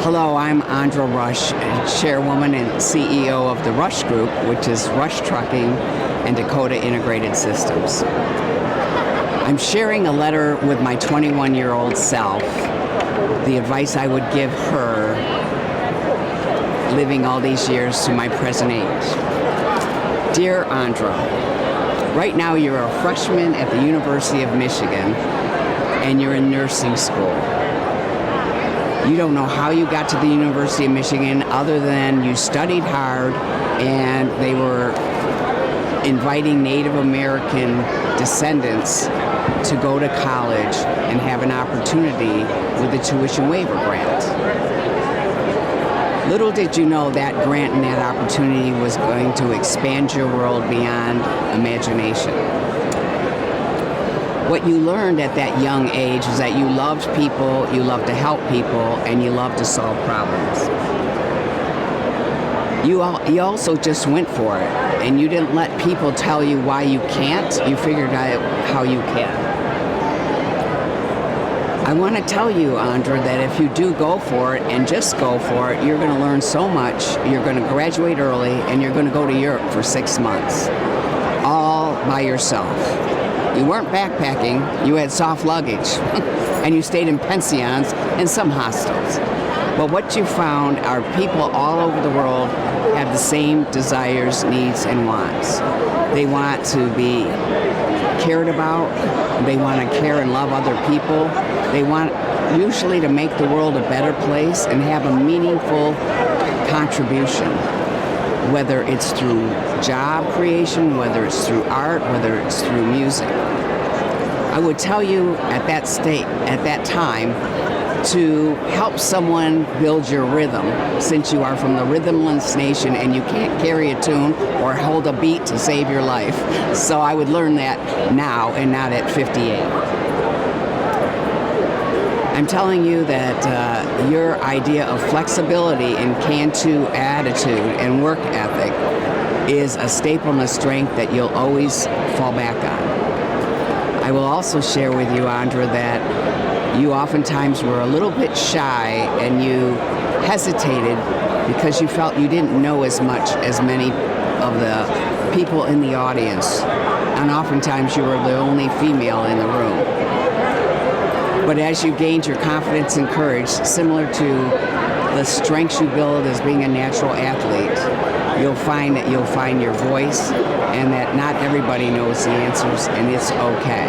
Hello, I'm Andra Rush, Chairwoman and CEO of the Rush Group, which is Rush Trucking and Dakota Integrated Systems. I'm sharing a letter with my 21-year-old self, the advice I would give her living all these years to my present age. Dear Andra, right now you're a freshman at the University of Michigan and you're in nursing school. You don't know how you got to the University of Michigan other than you studied hard and they were inviting Native American descendants to go to college and have an opportunity with the tuition waiver grant. Little did you know that grant and that opportunity was going to expand your world beyond imagination. What you learned at that young age is that you loved people, you loved to help people, and you loved to solve problems. You also just went for it, and you didn't let people tell you why you can't. You figured out how you can. I want to tell you, Andra, that if you do go for it and just go for it, you're going to learn so much. You're going to graduate early, and you're going to go to Europe for 6 months, all by yourself. You weren't backpacking, you had soft luggage, and you stayed in pensions and some hostels. But what you found are people all over the world have the same desires, needs, and wants. They want to be cared about, they want to care and love other people, they want usually to make the world a better place and have a meaningful contribution. Whether it's through job creation, whether it's through art, whether it's through music. I would tell you at that time, to help someone build your rhythm, since you are from the rhythmless nation and you can't carry a tune or hold a beat to save your life. So I would learn that now and not at 58. I'm telling you that your idea of flexibility and can-do attitude and work ethic is a staple and a strength that you'll always fall back on. I will also share with you, Andra, that you oftentimes were a little bit shy and you hesitated because you felt you didn't know as much as many of the people in the audience. And oftentimes you were the only female in the room. But as you gained your confidence and courage, similar to the strengths you build as being a natural athlete, you'll find that you'll find your voice and that not everybody knows the answers, and it's okay.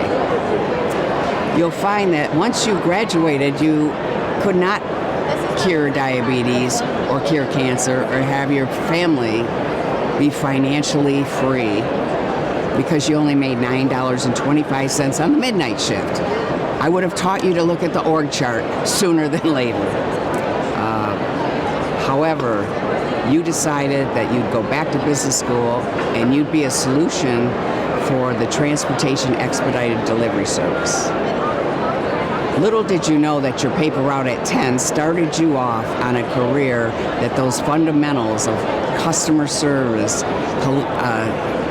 You'll find that once you graduated, you could not cure diabetes or cure cancer or have your family be financially free because you only made $9.25 on the midnight shift. I would have taught you to look at the org chart sooner than later. However, you decided that you'd go back to business school and you'd be a solution for the transportation expedited delivery service. Little did you know that your paper route at 10 started you off on a career that those fundamentals of customer service,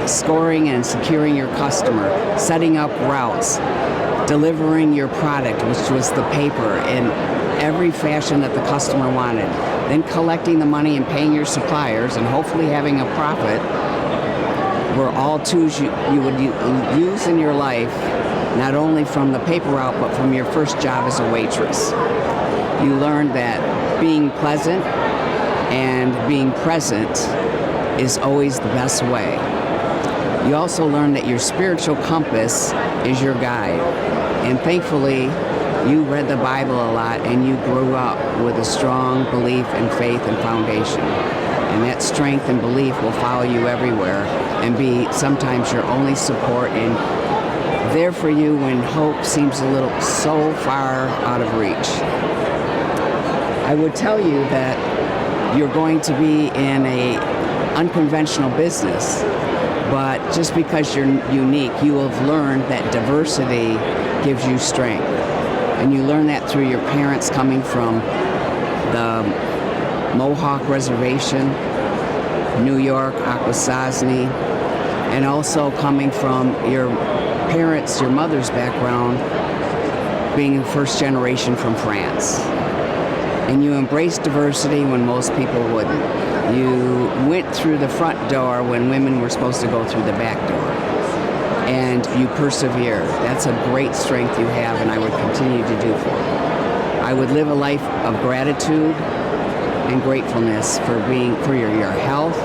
scoring and securing your customer, setting up routes, delivering your product, which was the paper, in every fashion that the customer wanted, then collecting the money and paying your suppliers and hopefully having a profit were all tools you would use in your life, not only from the paper route, but from your first job as a waitress. You learned that being pleasant and being present is always the best way. You also learned that your spiritual compass is your guide. And thankfully, you read the Bible a lot and you grew up with a strong belief and faith and foundation. And that strength and belief will follow you everywhere and be sometimes your only support and there for you when hope seems a little so far out of reach. I would tell you that you're going to be in a unconventional business, but just because you're unique, you have learned that diversity gives you strength. And you learn that through your parents coming from the Mohawk Reservation, New York, Akwesasne, and also coming from your parents, your mother's background, being the first generation from France. and you embraced diversity when most people wouldn't. You went through the front door when women were supposed to go through the back door. And you persevere. That's a great strength you have, and I would continue to do for you. I would live a life of gratitude and gratefulness for your health,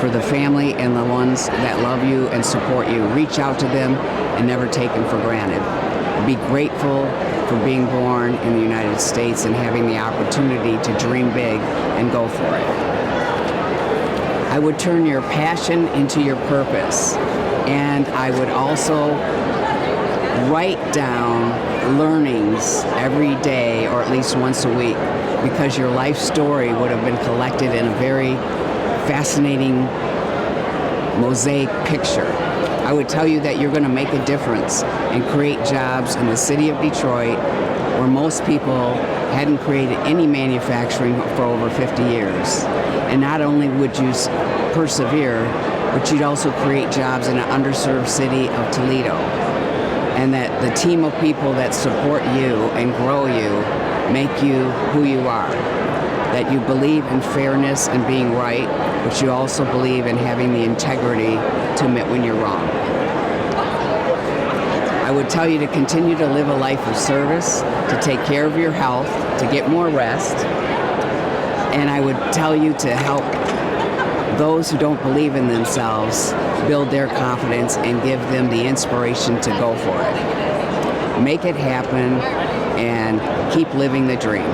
for the family and the ones that love you and support you. Reach out to them and never take them for granted. Be grateful for being born in the United States and having the opportunity to dream big and go for it. I would turn your passion into your purpose, and I would also write down learnings every day or at least once a week, because your life story would have been collected in a very fascinating mosaic picture. I would tell you that you're going to make a difference and create jobs in the city of Detroit, where most people hadn't created any manufacturing for over 50 years. And not only would you persevere, but you'd also create jobs in an underserved city of Toledo. And that the team of people that support you and grow you make you who you are. That you believe in fairness and being right, but you also believe in having the integrity to admit when you're wrong. I would tell you to continue to live a life of service, to take care of your health, to get more rest, and I would tell you to help those who don't believe in themselves build their confidence and give them the inspiration to go for it. Make it happen and keep living the dream.